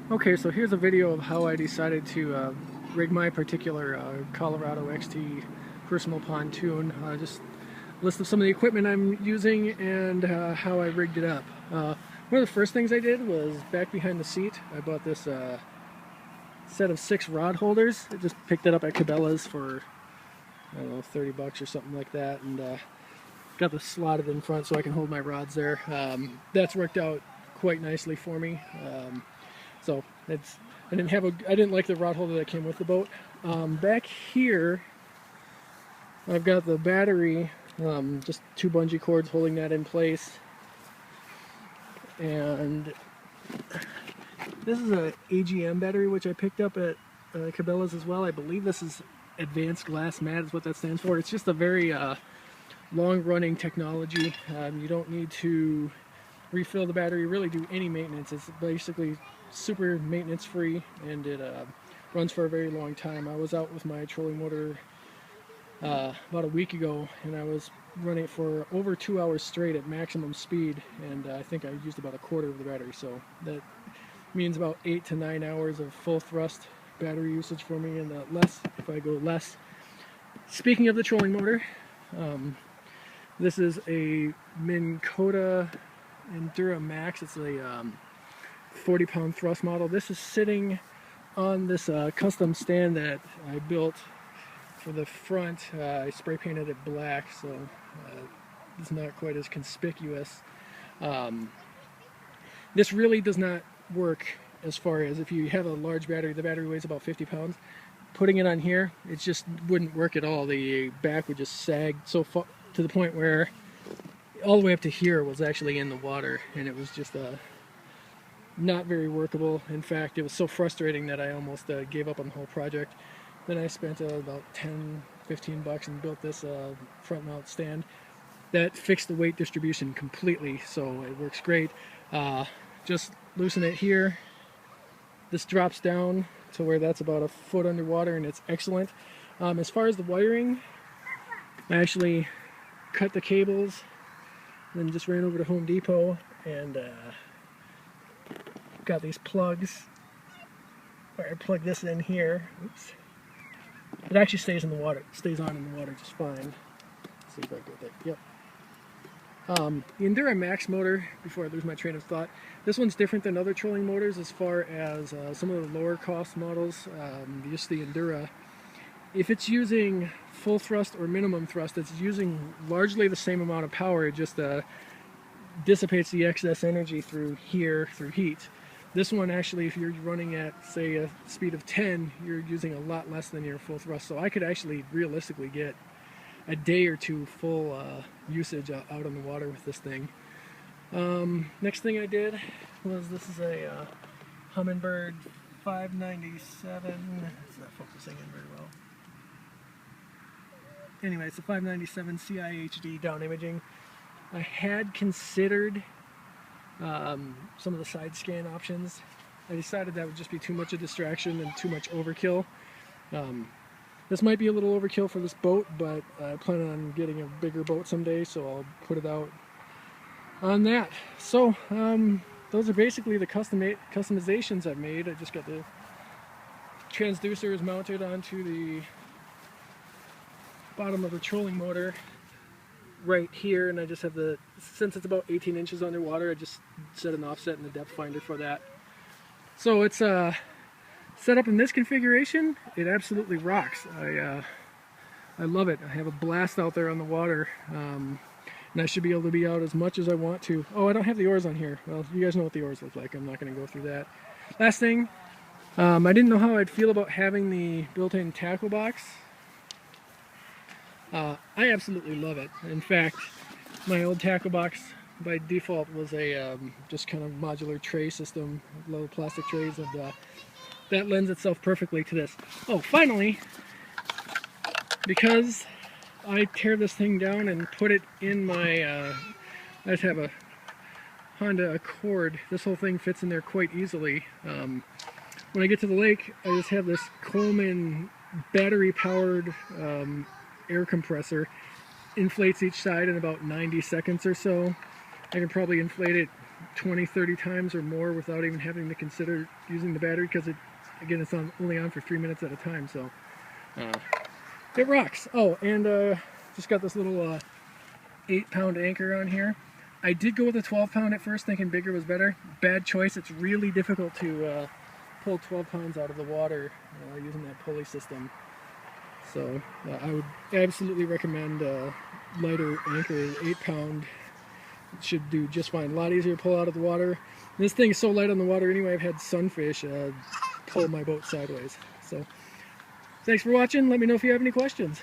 Okay, so here's a video of how I decided to rig my particular Colorado XT personal pontoon. Just a list of some of the equipment I'm using and how I rigged it up. One of the first things I did was back behind the seat. I bought this set of 6 rod holders. I just picked it up at Cabela's for, I don't know, 30 bucks or something like that, and got this slotted in front so I can hold my rods there. That's worked out quite nicely for me. So it's, I didn't like the rod holder that came with the boat. Back here, I've got the battery, just 2 bungee cords holding that in place. And this is a AGM battery, which I picked up at Cabela's as well. I believe this is Advanced Glass Mat is what that stands for. It's just a very long-running technology. You don't need to refill the battery, really do any maintenance. It's basically super maintenance free, and it runs for a very long time. I was out with my trolling motor about a week ago, and I was running it for over 2 hours straight at maximum speed, and I think I used about a quarter of the battery, so that means about 8 to 9 hours of full thrust battery usage for me, and less if I go less. Speaking of the trolling motor, this is a Minn Kota Endura Max. It's a 40-pound thrust model. This is sitting on this custom stand that I built for the front. I spray painted it black, so it's not quite as conspicuous. This really does not work as far as if you have a large battery. The battery weighs about 50 pounds. Putting it on here, it just wouldn't work at all. The back would just sag so far to the point where all the way up to here was actually in the water, and it was just not very workable. In fact, it was so frustrating that I almost gave up on the whole project. Then I spent about 10-15 bucks and built this front mount stand that fixed the weight distribution completely, so it works great. Just loosen it here. This drops down to where that's about a foot underwater, and it's excellent. As far as the wiring, I actually cut the cables, then just ran over to Home Depot and got these plugs where I plug this in here. Oops. It actually stays in the water, stays on in the water just fine. Let's see if I get that. Yep. The Endura Max motor, before I lose my train of thought, this one's different than other trolling motors as far as some of the lower cost models, just the Endura. If it's using full thrust or minimum thrust, it's using largely the same amount of power. It just dissipates the excess energy through here, through heat. This one actually, if you're running at, say, a speed of 10, you're using a lot less than your full thrust. So I could actually realistically get a day or two full usage out on the water with this thing. Next thing I did was, this is a Humminbird 597. It's not focusing in very well. Anyway, it's a 597 CIHD down imaging. I had considered some of the side scan options. I decided that would just be too much a distraction and too much overkill. This might be a little overkill for this boat, but I plan on getting a bigger boat someday, so I'll put it out on that. So those are basically the customizations I've made. I just got the transducers mounted onto the bottom of the trolling motor right here, and I just have the, since it's about 18 inches underwater, I just set an offset in the depth finder for that. So it's set up in this configuration. It absolutely rocks. I love it. I have a blast out there on the water, and I should be able to be out as much as I want to. Oh, I don't have the oars on here. Well, you guys know what the oars look like. I'm not going to go through that. Last thing, I didn't know how I'd feel about having the built-in tackle box. I absolutely love it. In fact, my old tackle box by default was a just kind of modular tray system, little plastic trays, and that lends itself perfectly to this. Oh, finally, because I tear this thing down and put it in my, I just have a Honda Accord. This whole thing fits in there quite easily. When I get to the lake, I just have this Coleman battery-powered air compressor. Inflates each side in about 90 seconds or so. I can probably inflate it 20-30 times or more without even having to consider using the battery, because again, it's only on for 3 minutes at a time, so it rocks. Oh, and just got this little 8-pound anchor on here. I did go with a 12-pound at first, thinking bigger was better. Bad choice. It's really difficult to pull 12 pounds out of the water using that pulley system. So I would absolutely recommend lighter anchor. 8-pound should do just fine. A lot easier to pull out of the water. This thing is so light on the water anyway, I've had sunfish pull my boat sideways. So thanks for watching. Let me know if you have any questions.